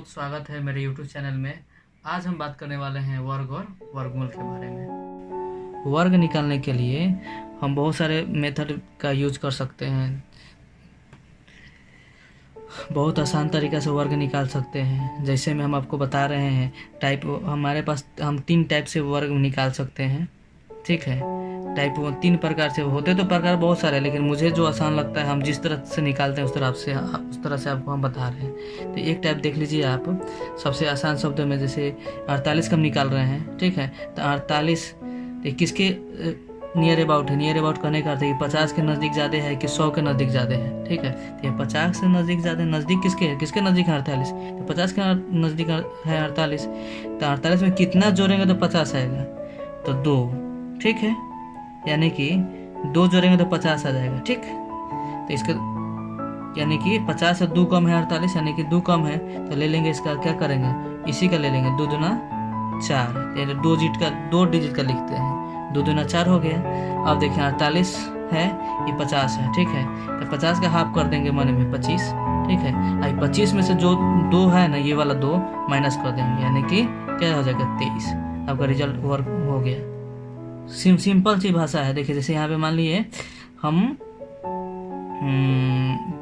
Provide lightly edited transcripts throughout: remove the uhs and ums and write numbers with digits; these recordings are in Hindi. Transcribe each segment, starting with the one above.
बहुत स्वागत है मेरे YouTube चैनल में। आज हम बात करने वाले हैं वर्ग और वर्गमूल के बारे में। वर्ग निकालने के लिए हम बहुत सारे मेथड का यूज कर सकते हैं। बहुत आसान तरीक़ा से वर्ग निकाल सकते हैं। जैसे में हम आपको बता रहे हैं टाइप, हमारे पास हम 3 टाइप से वर्ग निकाल सकते हैं। ठीक है, टाइप 3 प्रकार से होते तो प्रकार बहुत सारे, लेकिन मुझे जो आसान लगता है हम जिस तरह से निकालते हैं उस तरह से आपको हम बता रहे हैं। तो एक टाइप देख लीजिए आप, सबसे आसान शब्द में जैसे 48 का हम निकाल रहे हैं। ठीक है, तो 48 किसके नियर अबाउट है? नियर अबाउट करने का अर्थ है कि 50 के नज़दीक ज़्यादा है कि 100 के नज़दीक ज़्यादा है। ठीक है, तो ये 50 से नज़दीक ज़्यादा, नज़दीक किसके है? किसके नज़दीक है? 48। तो 50 के नज़दीक है 48। तो 48 में कितना जोड़ेंगे तो 50 आएगा? तो 2। ठीक है, यानी कि 2 जोड़ेंगे तो 50 आ जाएगा। ठीक, तो इसका यानी कि 50 से 2 कम है 48, यानी कि 2 कम है, तो ले लेंगे इसका, क्या करेंगे? इसी का ले लेंगे, 2 दूना 4, यानी 2 डिजिट का लिखते हैं। 2 दूना 4 हो गया। अब देखिए 48 है, ये 50 है। ठीक है, तो 50 का हाफ कर देंगे मन में 25। ठीक है, अब 25 में से जो 2 है ना, ये वाला 2 माइनस कर देंगे, यानी कि क्या हो जाएगा? 23। आपका रिजल्ट वर्क हो गया। सिंपल सी भाषा है। देखिए जैसे यहाँ पे मान लिए हम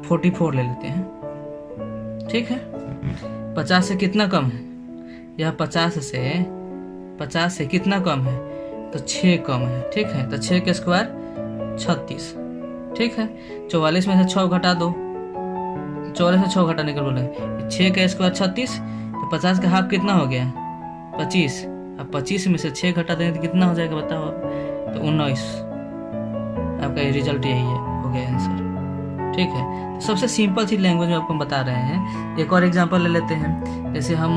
44 ले लेते हैं। ठीक है, 50 से कितना कम है? यह 50 से कितना कम है? तो 6 कम है। ठीक है, तो 6 के स्क्वायर 36। ठीक है, 44 में से 6 घटा दो, 44 से 6 घटाने के बोले 6 का स्क्वायर 36, तो 50 का हाफ कितना हो गया? 25। अब 25 में से 6 घटा देंगे तो कितना हो जाएगा बताओ आप? तो 19। आपका ये रिजल्ट यही है, हो गया आंसर। ठीक है, तो सबसे सिंपल सी लैंग्वेज में आपको बता रहे हैं। एक और एग्जांपल ले लेते हैं। जैसे हम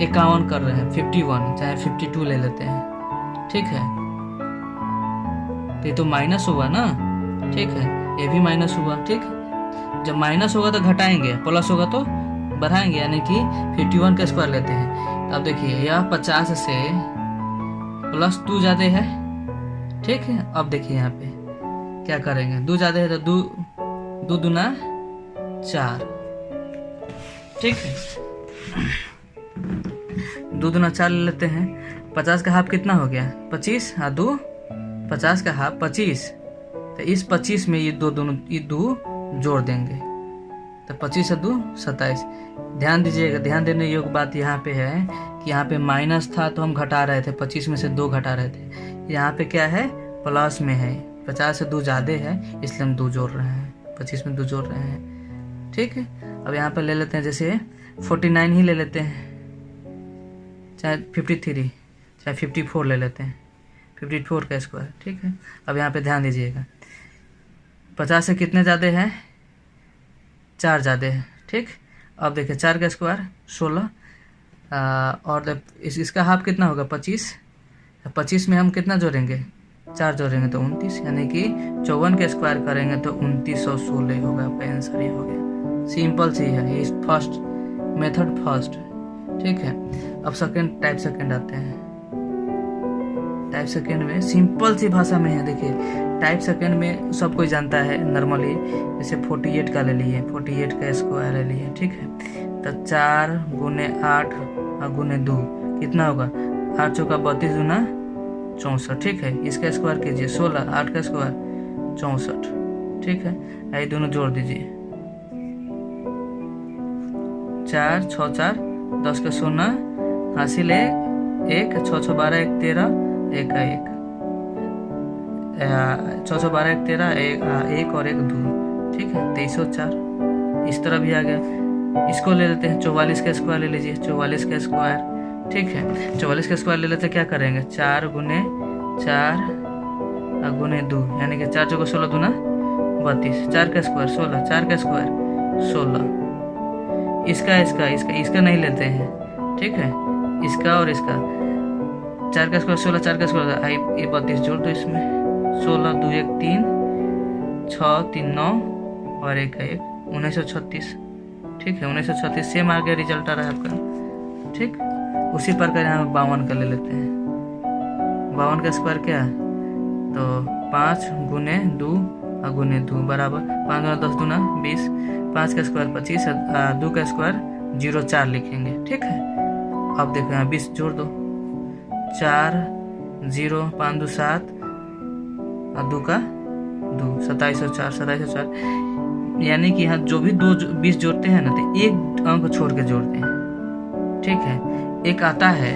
51 कर रहे हैं, 51 चाहे 52 ले लेते हैं। ठीक है, तो ये तो माइनस हुआ ना। ठीक है, ये भी माइनस हुआ। ठीक, जब माइनस होगा तो घटाएंगे, प्लस होगा तो बढ़ाएंगे, यानी कि 51 का स्क्वायर लेते हैं। अब देखिए यह 50 से प्लस 2 ज़्यादा है। ठीक है, अब देखिए यहाँ पे क्या करेंगे? 2 ज़्यादा है तो 2 दूना 4। ठीक है, 2 दूना 4 ले लेते हैं। 50 का हाफ कितना हो गया? 25। हाँ, 2 50 का हाफ 25। तो इस 25 में ये 2 जोड़ देंगे, तो 25 से 2 27। ध्यान दीजिएगा, ध्यान देने योग्य बात यहाँ पे है कि यहाँ पे माइनस था तो हम घटा रहे थे, 25 में से 2 घटा रहे थे। यहाँ पे क्या है? प्लस में है। 50 से 2 ज़्यादा है, इसलिए हम 2 जोड़ रहे हैं, 25 में 2 जोड़ रहे हैं। ठीक है, अब यहाँ पे ले लेते हैं जैसे 49 ही ले लेते हैं, चाहे 53 चाहे 54 ले लेते हैं, 54 का स्क्वायर। ठीक है, अब यहाँ पे ध्यान दीजिएगा, 50 से कितने ज़्यादा है? 4 ज़्यादा है। ठीक, अब देखिए 4 का स्क्वायर 16, और इसका हाफ कितना होगा? 25। 25 में हम कितना जोड़ेंगे? 4 जोड़ेंगे तो 29, यानी कि 54 का स्क्वायर करेंगे तो 2916 होगा। आपका आंसर ये हो गया। सिंपल सी है, ये फर्स्ट मेथड फर्स्ट। ठीक है, अब टाइप सेकंड आते हैं। टाइप सेकंड में सिंपल सी भाषा में है। देखिए टाइप सेकंड में सब कोई जानता है नॉर्मली, जैसे 48 का ले लिए, 48 का स्क्वायर ले लिए। ठीक है, तो 4 गुने 8 और गुने 2 कितना होगा? 8 चौका 32 दूना 64। ठीक है, इसका स्क्वायर कीजिए 16, 8 का स्क्वायर 64। ठीक है, ये दोनों जोड़ दीजिए, 4 6 4 10 का 16 हासिल 1 6 6 12 1 13 1 का 1 6 6 12 1 13 1 और 1 2। ठीक है, 2304। इस तरह भी आ गया। इसको ले लेते हैं, 44 का स्क्वायर ले लीजिए, 44 का स्क्वायर। ठीक है, 44 का स्क्वायर ले लेते हैं, क्या करेंगे? 4 गुने 4 गुने 2, यानी कि 4 चौका 16 दूना 32। 4 का स्क्वायर 16, 4 का स्क्वायर 16। इसका नहीं लेते हैं। ठीक है, इसका और इसका 4 का स्क्वायर 16, 4 का स्क्वायर ये 32 जोड़ दो इसमें, 16 2 1 3 6 3 9 और 1 का 1 1936। ठीक है, 1936 सेम आ गया, रिजल्ट आ रहा है आपका। ठीक, उसी प्रकार यहाँ 52 का ले लेते हैं। 52 का स्क्वायर क्या है? तो 5 गुने 2 और गुने 2 बराबर 5 गुना 10 दूना 20। 5 का स्क्वायर 25, 2 का स्क्वायर 04 लिखेंगे। ठीक है, अब देखो यहाँ 20 जोड़ दो, 4 0 5 2 7 और 2 का 2, 27 और 4 27 और 4, यानी कि यहाँ जो भी 20 जोड़ते हैं ना तो एक अंक छोड़ के जोड़ते हैं। ठीक है, एक आता है,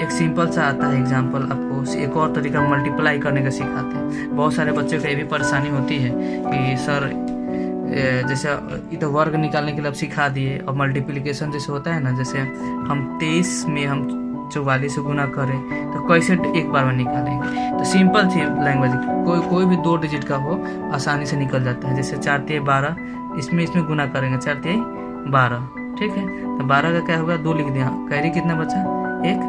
एक सिंपल सा आता है एग्जाम्पल, आपको एक और तरीका मल्टीप्लाई करने का सिखाते हैं। बहुत सारे बच्चों को ये भी परेशानी होती है कि सर जैसे इधर वर्ग निकालने के लिए अब सिखा दिए, और मल्टीप्लिकेशन जैसे होता है ना, जैसे हम 23 में हम 44 से गुना करें तो कैसे एक बार में निकालेंगे। तो सिंपल सी लैंग्वेज, कोई भी 2 डिजिट का हो आसानी से निकल जाता है। जैसे 4 तिहाई 12, इसमें गुना करेंगे, 4 तिहाई 12। ठीक है, तो 12 का क्या होगा, 2 लिख दिया, कैरी कितना बचा 1।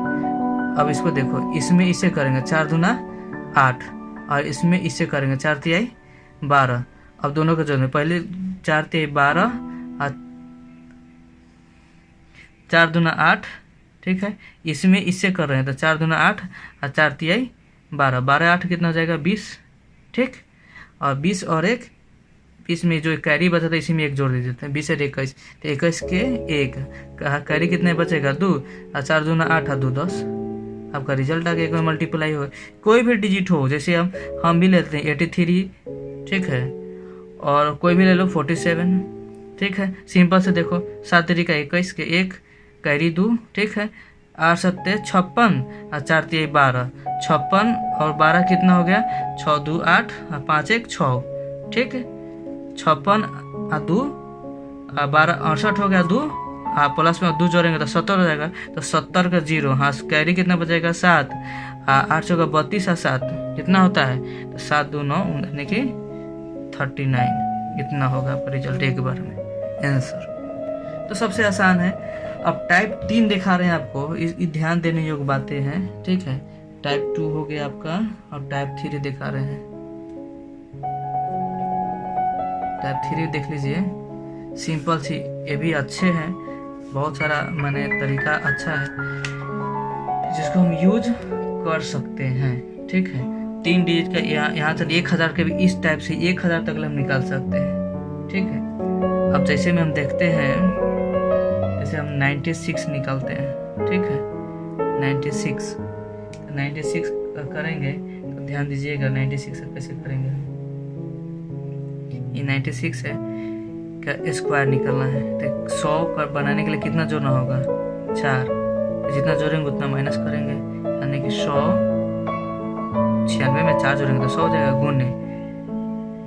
अब इसको देखो, इसमें इसे करेंगे 4 दूना 8, और इसमें इसे करेंगे 4 तिहाई 12। अब दोनों का जोड़ेंगे, पहले 4 तिहाई 12 और 4 दूना 8। ठीक है, इसमें इससे कर रहे हैं तो 4 दूना 8 और 4 तिहाई 12, 12 8 कितना हो जाएगा 20। ठीक, और 20 और 1, 20 में जो कैरी बचा था इसी में 1 जोड़ दे देते हैं, 20 और 21, तो 21 के 1, कैरी कितने बचेगा 2, और 4 दूना 8 और 2 10। आपका रिजल्ट आ गया, एक में मल्टीप्लाई हो, कोई भी डिजिट हो, जैसे हम भी लेते हैं 83। ठीक है, और कोई भी ले लो 47। ठीक है, सिंपल से देखो, 7 तरीका 21 के 1, कैरी 2। ठीक है, 8 7 56 और 4 तिहाई 12, 56 और 12 कितना हो गया, 6 2 8 और 5 1 6। ठीक है, 56 और 2 और 12 68 हो गया 2, हाँ प्लस में 2 जोड़ेंगे तो 70 हो जाएगा, तो 70 का 0, हाँ कैरी कितना बचेगा 7, 8 का 32 और 7 कितना होता है, तो 7 2 9 यानी कि 39। इतना होगा आपका रिजल्ट एक बार में आंसर। तो सबसे आसान है। अब टाइप 3 दिखा रहे हैं आपको, इस ध्यान देने योग्य बातें हैं। ठीक है, टाइप 2 हो गया आपका, और टाइप 3 दिखा रहे हैं। टाइप 3 देख लीजिए, सिंपल सी, ये भी अच्छे हैं, बहुत सारा माने तरीका अच्छा है जिसको हम यूज कर सकते हैं। ठीक है, 3 डिजिट का यहाँ से 1000 के भी इस टाइप से 1000 तक हम निकाल सकते हैं। ठीक है, अब जैसे में हम देखते हैं, जैसे हम 96 निकालते हैं। ठीक है, 96 करेंगे तो ध्यान दीजिएगा 96 कैसे करेंगे। ये 96 है का स्क्वायर निकालना है, तो 100 का बनाने के लिए कितना जोड़ना होगा 4, जितना जोड़ेंगे उतना माइनस करेंगे, यानी कि 100 96 में 4 जोड़ेंगे तो 100 हो जाएगा, गुने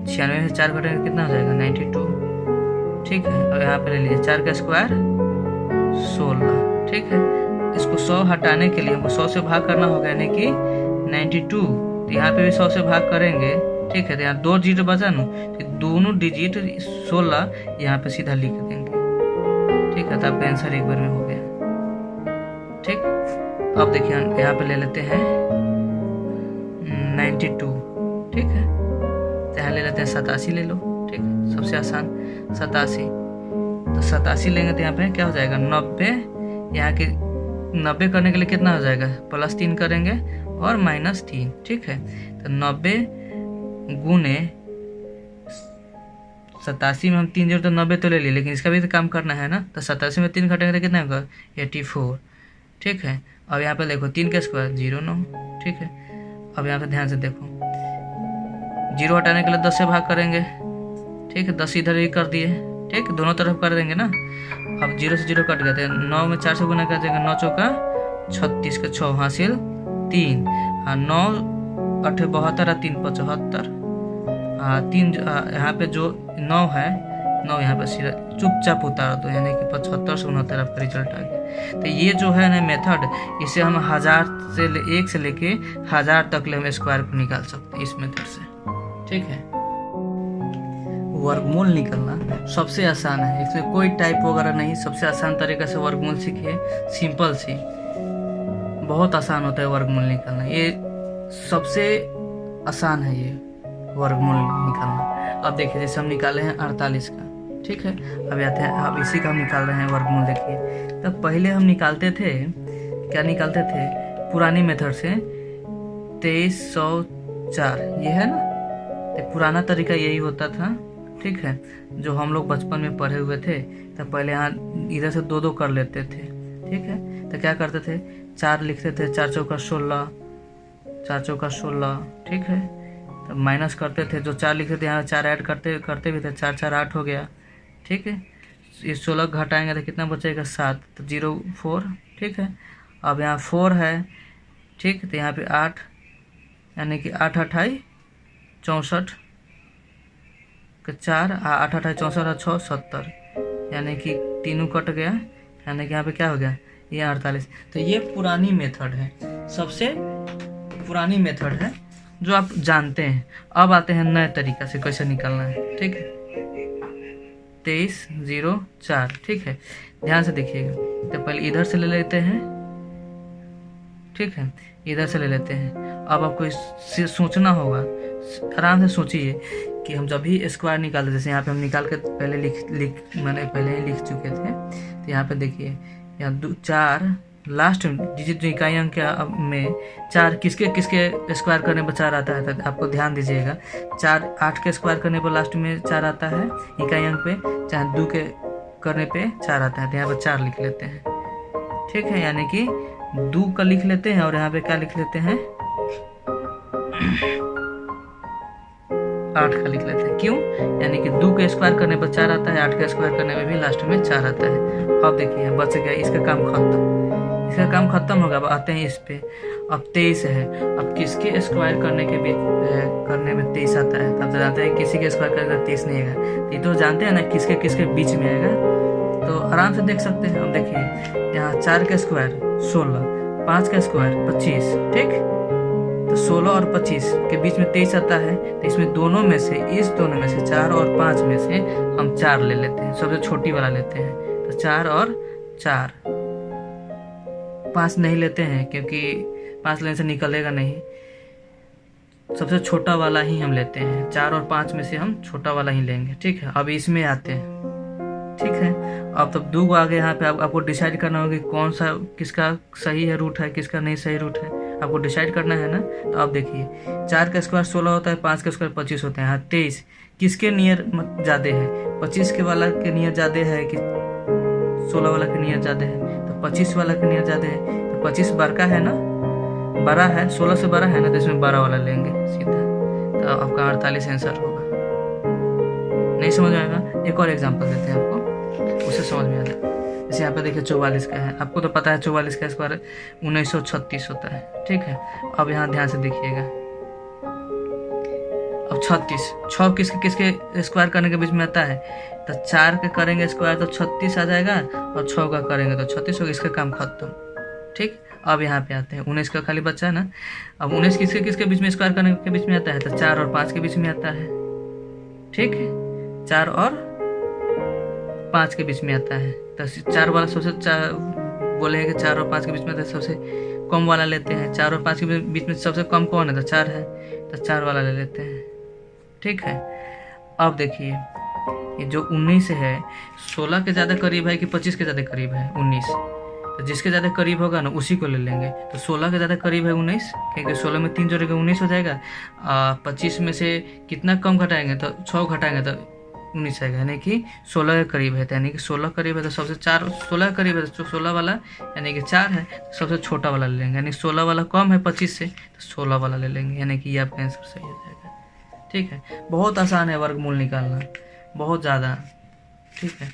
96 में 4 घटेंगे कितना हो जाएगा 92। ठीक है, अब यहाँ पे ले लीजिए 4 का स्क्वायर 16। ठीक है, इसको 100 हटाने के लिए हमको 100 से भाग करना होगा, यानी कि 92, तो यहाँ पे भी 100 से भाग करेंगे। ठीक है, तो यहाँ 2 डिजिट बचा ना, तो दोनों डिजिट 16 यहाँ पे सीधा लिख देंगे। ठीक है, तो आपका आंसर एक बार में हो गया। ठीक, अब देखिए यहाँ पे ले लेते हैं 92। ठीक है, तो यहाँ ले लेते हैं 87 ले लो। ठीक है, सबसे आसान 87, तो 87 लेंगे तो यहाँ पे क्या हो जाएगा 90। यहाँ के 90 करने के लिए कितना हो जाएगा, +3 करेंगे और -3। ठीक है, तो 90 गुने 87 में हम 3 जोड़ तो 90 तो ले लिए, लेकिन इसका भी तो काम करना है ना, तो 87 में 3 घटेंगे तो कितना होगा 84। ठीक है, अब यहाँ पे देखो 3 का स्क्वायर 09। ठीक है, अब यहाँ पे ध्यान से देखो, 0 हटाने के लिए 10 से भाग करेंगे। ठीक है, 10 इधर ही कर दिए। ठीक, दोनों तरफ कर देंगे ना। अब 0 से 0 कट गए थे, 9 में 4 से गुना कर देंगे, 9 चौका 36 का 6 हासिल 3, और 9 8 72 और 3 75, 3 यहाँ पे जो 9 है, 9 यहाँ पे सीधा चुपचाप उतार दो, यानी कि 75 से 69 आपका रिजल्ट आ गया। तो ये जो है ना मेथड, इसे हम 1000 से 1 से लेके 1000 तक ले हम स्क्वायर को निकाल सकते हैं इस मेथड से। ठीक है, वर्गमूल निकालना सबसे आसान है, इसमें कोई टाइप वगैरह नहीं, सबसे आसान तरीके से वर्गमूल सीखिए, सिंपल सी, बहुत आसान होता है वर्गमूल निकालना, ये सबसे आसान है ये वर्गमूल निकालना। अब देखिए जैसे हम निकाले हैं 48 का। ठीक है, अब आते हैं, अब इसी का हम निकाल रहे हैं वर्गमूल। देखिए तब पहले हम निकालते थे, क्या निकालते थे पुरानी मेथड से 2304, ये है ना, तो पुराना तरीका यही होता था। ठीक है, जो हम लोग बचपन में पढ़े हुए थे, तब पहले यहाँ इधर से 2 2 कर लेते थे। ठीक है, तो क्या करते थे, 4 लिखते थे, 4 चौका 16, 4 चौका 16। ठीक है, तो माइनस करते थे, जो 4 लिखते थे यहाँ 4 ऐड करते करते भी थे, 4 4 8 हो गया। ठीक है, ये 16 घटाएंगे तो कितना बचेगा 7, तो 0 4। ठीक है, अब यहाँ 4 है। ठीक, तो यहाँ पे 8, यानी कि 8 8 64 के 4, 8 8 64 और 6 70, यानी कि तीनों कट गया, यानी कि यहाँ पे क्या हो गया, ये 48। तो ये पुरानी मेथड है, सबसे पुरानी मेथड है जो आप जानते हैं। अब आते हैं नए तरीका से कैसे निकालना है। ठीक है, 23 0 4। ठीक है, ध्यान से देखिएगा। तो पहले इधर से ले लेते हैं। ठीक है, इधर से ले लेते हैं। अब आपको सोचना होगा, आराम से सोचिए कि हम जब भी स्क्वायर निकालते, जैसे यहाँ पे हम निकाल के पहले मैंने पहले ही लिख चुके थे। तो यहाँ पे देखिए, यहाँ 4 लास्ट डिजिट जो इकाई अंक में 4 किसके किसके स्क्वायर करने पर 4 आता है, तो आपको ध्यान दीजिएगा। 4 8 के स्क्वायर करने पर लास्ट में 4 आता है इकाई अंक पे, चाहे 2 के करने पे 4 आता है। तो यहाँ पर 4 लिख लेते हैं। ठीक है, यानी कि 2 का लिख लेते हैं और यहाँ पे क्या लिख लेते हैं 8 का लिख लेते हैं। क्यों, यानी कि 2 के स्क्वायर करने पर 4 आता है, 8 के स्क्वायर करने में भी लास्ट में 4 आता है। अब देखिए बच गया, इसका काम खत्म, इसका काम खत्म होगा। अब आते हैं इस पे, अब 23 है। अब किसके स्क्वायर करने के बीच करने में 23 आता है, तब तो जानते हैं किसी के स्क्वायर करने में 23 नहीं आएगा। ये तो जानते हैं ना किसके किसके बीच में आएगा, तो आराम से देख सकते हैं। अब देखिए यहाँ 4 का स्क्वायर 16, 5 का स्क्वायर 25। ठीक, तो 16 और 25 के बीच में 23 आता है। तो इसमें दोनों में से, इस दोनों में से 4 और 5 में से हम 4 ले लेते हैं, सबसे छोटी वाला लेते हैं। तो 4 और 4, 5 नहीं लेते हैं क्योंकि 5 लेने से निकलेगा नहीं, सबसे छोटा वाला ही हम लेते हैं। 4 और 5 में से हम छोटा वाला ही लेंगे। ठीक है, अब इसमें आते हैं। ठीक है, अब तब 2 आगे यहाँ पे आपको डिसाइड करना होगा कि कौन सा किसका सही है रूट है, किसका नहीं सही रूट है, आपको डिसाइड करना है ना। तो आप देखिए 4 का स्क्वायर 16 होता है, 5 का स्क्वायर 25 होता है। यहाँ 23 किसके नियर ज़्यादा है, 25 के वाला के नियर ज़्यादा है कि 16 वाला के नियर ज़्यादा है, तो 25 वाला के नियर ज़्यादा है। तो 25 बड़ा है ना, बड़ा है, 16 से बड़ा है ना, तो इसमें 12 वाला लेंगे सीधा। तो आपका 48 आंसर होगा। नहीं समझ में आएगा, एक और एग्जाम्पल देते हैं आपको, उसे समझ में आएगा। जैसे यहाँ पे देखिए 44 का है, आपको तो पता है 44 का स्क्वायर 1936 होता है। ठीक है, अब यहाँ ध्यान से देखिएगा। अब 36, 6 किसके किसके स्क्वायर करने के बीच में आता है, तो 4 के करेंगे स्क्वायर तो 36 आ जाएगा, और 6 का करेंगे तो 36 होगा। इसका काम खत्म। ठीक, अब यहाँ पे आते हैं 19 का खाली बच्चा है ना। अब 19 किसके किसके बीच में स्क्वायर करने के बीच में आता है, तो 4 और 5 के बीच में आता है। ठीक है, 4 और 5 के बीच में आता है। तो 4 वाला सबसे बोलेंगे कि 4 और 5 के बीच में आता है, सबसे कम वाला लेते हैं। 4 और 5 के बीच में सबसे कम कौन है, तो 4 है, तो 4 वाला ले लेते हैं। ठीक है, अब देखिए ये जो 19 है 16 के ज़्यादा करीब है कि 25 के ज़्यादा करीब है 19, तो जिसके ज़्यादा करीब होगा ना उसी को ले लेंगे। तो 16 के ज़्यादा करीब है 19, क्योंकि 16 में 3 जोड़ेंगे 19 हो जाएगा। 25 में से कितना कम घटाएंगे, तो 6 घटाएंगे तो 19 आएगा, यानी कि 16 के करीब है। यानी कि 16 करीब है तो सबसे 4, 16 के करीब है तो 16 वाला यानी कि 4 है, तो सबसे छोटा वाला ले लेंगे। यानी 16 वाला कम है 25 से, तो 16 वाला ले लेंगे, यानी कि ये आपका आंसर सही हो जाएगा। ठीक है, बहुत आसान है वर्गमूल निकालना, बहुत ज़्यादा। ठीक है,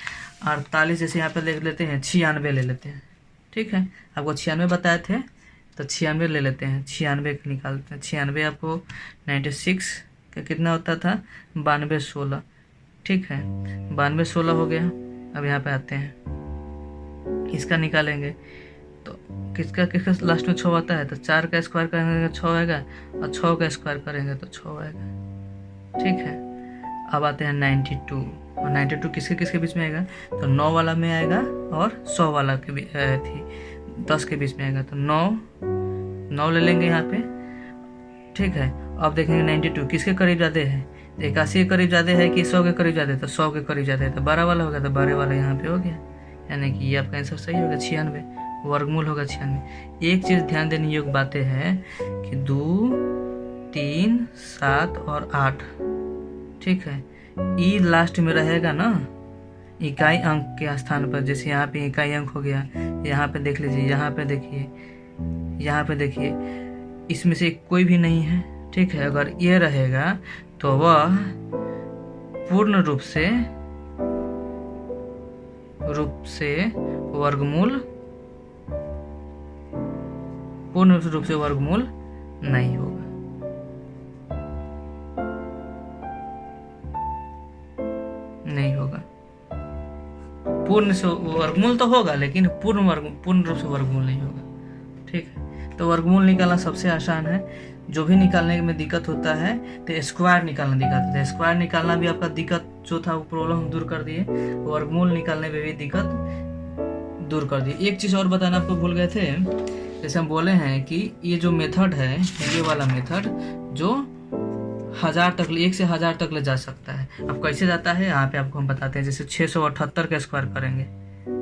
48 जैसे यहाँ पे देख लेते हैं, 96 ले लेते हैं। ठीक है, आपको 96 बताए थे, तो 96 ले लेते हैं। 96 निकालते हैं। 96 आपको 96 का कितना होता था, 92 16। ठीक है, 92 16 हो गया। अब यहाँ पे आते हैं, इसका निकालेंगे तो किसका किसका लास्ट में 6 आता है, तो 4 का स्क्वायर करेंगे तो 6 आएगा, और 6 का स्क्वायर करेंगे तो 6 आएगा। ठीक है, अब आते हैं 92, और 92 किसके किसके बीच में आएगा, तो 9 वाला में आएगा और 100 वाला के भी 10 के बीच में आएगा, तो 9 ले लेंगे यहाँ पे। ठीक है, अब देखेंगे 92 किसके करीब ज़्यादा है, 81 के करीब ज़्यादा है कि 100 के करीब ज़्यादा है, तो 100 के करीब ज़्यादा है, तो 12 वाला होगा, तो 12 वाला यहाँ पे हो गया, यानी कि ये आपका आंसर सही होगा। 96 वर्गमूल होगा 96। एक चीज़ ध्यान देने योग्य बातें हैं कि 2 3 7 और 8। ठीक है, ई लास्ट में रहेगा ना, इकाई अंक के स्थान पर, जैसे यहाँ पे इकाई अंक हो गया, यहाँ पे देख लीजिए, यहाँ पे देखिए, यहाँ पे देखिए, इसमें से कोई भी नहीं है। ठीक है, अगर ये रहेगा तो वह पूर्ण रूप से वर्गमूल, पूर्ण रूप से वर्गमूल नहीं होगा। नहीं होगा, पूर्ण से वर्गमूल तो होगा लेकिन पूर्ण रूप से वर्गमूल नहीं होगा। ठीक है, तो वर्गमूल निकालना सबसे आसान है। जो भी निकालने में दिक्कत होता है तो स्क्वायर निकालना दिक्कत होता है। स्क्वायर निकालना भी आपका दिक्कत जो था वो प्रॉब्लम दूर कर दिए, वर्गमूल निकालने में भी दिक्कत दूर कर दिए। एक चीज़ और बताना आपको भूल गए थे, जैसे हम बोले हैं कि ये जो मेथड है, ये वाला मेथड जो 1000 तक, 1 से 1000 तक ले जा सकता है। अब कैसे जाता है यहाँ पे आपको हम बताते हैं। जैसे 678 का स्क्वायर करेंगे,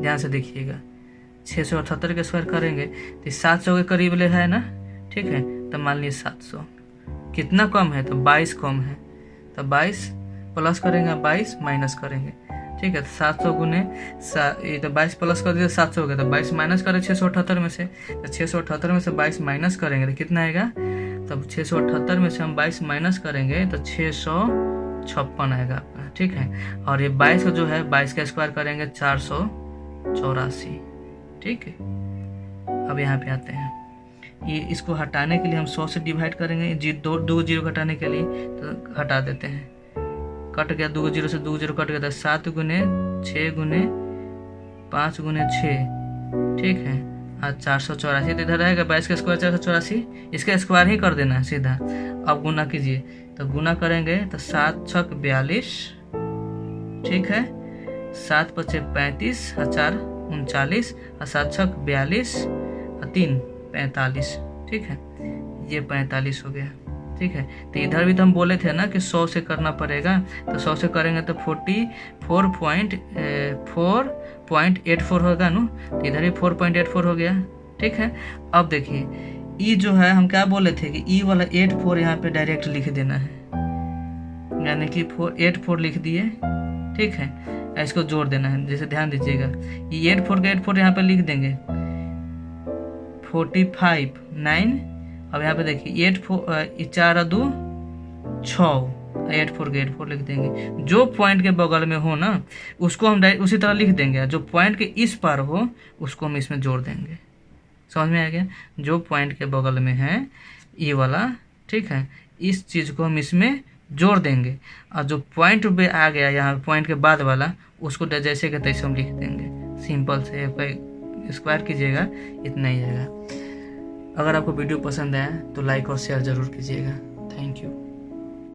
ध्यान से देखिएगा, 678 का स्क्वायर करेंगे तो 700 के करीब ले है ना। ठीक है, तो मान लीजिए 700 कितना कम है, तो 22 कम है, तो 22 प्लस करेंगे, 22 माइनस करेंगे। ठीक है, तो 700 गुने ये तो 22 प्लस कर दिया 700 हो गया, तो 22 माइनस करें 678 में से, तो 678 में से 22 माइनस करेंगे तो कितना आएगा, तब 678 में से हम 22 माइनस करेंगे तो 656 आएगा आपका। ठीक है, और ये 22 का जो है 22 का स्क्वायर करेंगे 484। ठीक है, अब यहाँ पे आते हैं, ये इसको हटाने के लिए हम 100 से डिवाइड करेंगे, दो जीरो घटाने के लिए तो हटा देते हैं, कट गया 2 जीरो से 2 जीरो कट गया, 7 गुने 6 गुने 5 गुने 6। ठीक है, और 484 तो इधर रहेगा, 22 का स्क्वायर 484, इसका स्क्वायर ही कर देना है सीधा। अब गुना कीजिए, तो गुना करेंगे तो 7 छक 42। ठीक है, 7 पचे 35 और 4 39 और 7 छक 42 और 3 45। ठीक है, ये 45 हो गया। ठीक है, तो इधर भी तो हम बोले थे ना कि 100 से करना पड़ेगा, तो 100 से करेंगे तो 44.84 होगा ना, तो इधर भी 4.84 हो गया। ठीक है, अब देखिए ई जो है हम क्या बोले थे कि ई वाला 84 यहाँ पे डायरेक्ट लिख देना है, यानी कि 84 लिख दिए। ठीक है, इसको जोड़ देना है, जैसे ध्यान दीजिएगा, ये 84 का 84 यहाँ पे लिख देंगे, 45 9। अब यहाँ पे देखिए 84 4 2 6, 84 के 84 लिख देंगे। जो पॉइंट के बगल में हो ना उसको हम उसी तरह लिख देंगे, जो पॉइंट के इस पार हो उसको हम इसमें जोड़ देंगे। समझ में आ गया, जो पॉइंट के बगल में है ये वाला, ठीक है, इस चीज़ को हम इसमें जोड़ देंगे, और जो पॉइंट पे आ गया यहाँ पॉइंट के बाद वाला उसको जैसे के तैसे हम लिख देंगे। सिंपल से स्क्वायर कीजिएगा, इतना ही आएगा। अगर आपको वीडियो पसंद आया तो लाइक और शेयर ज़रूर कीजिएगा। Thank you.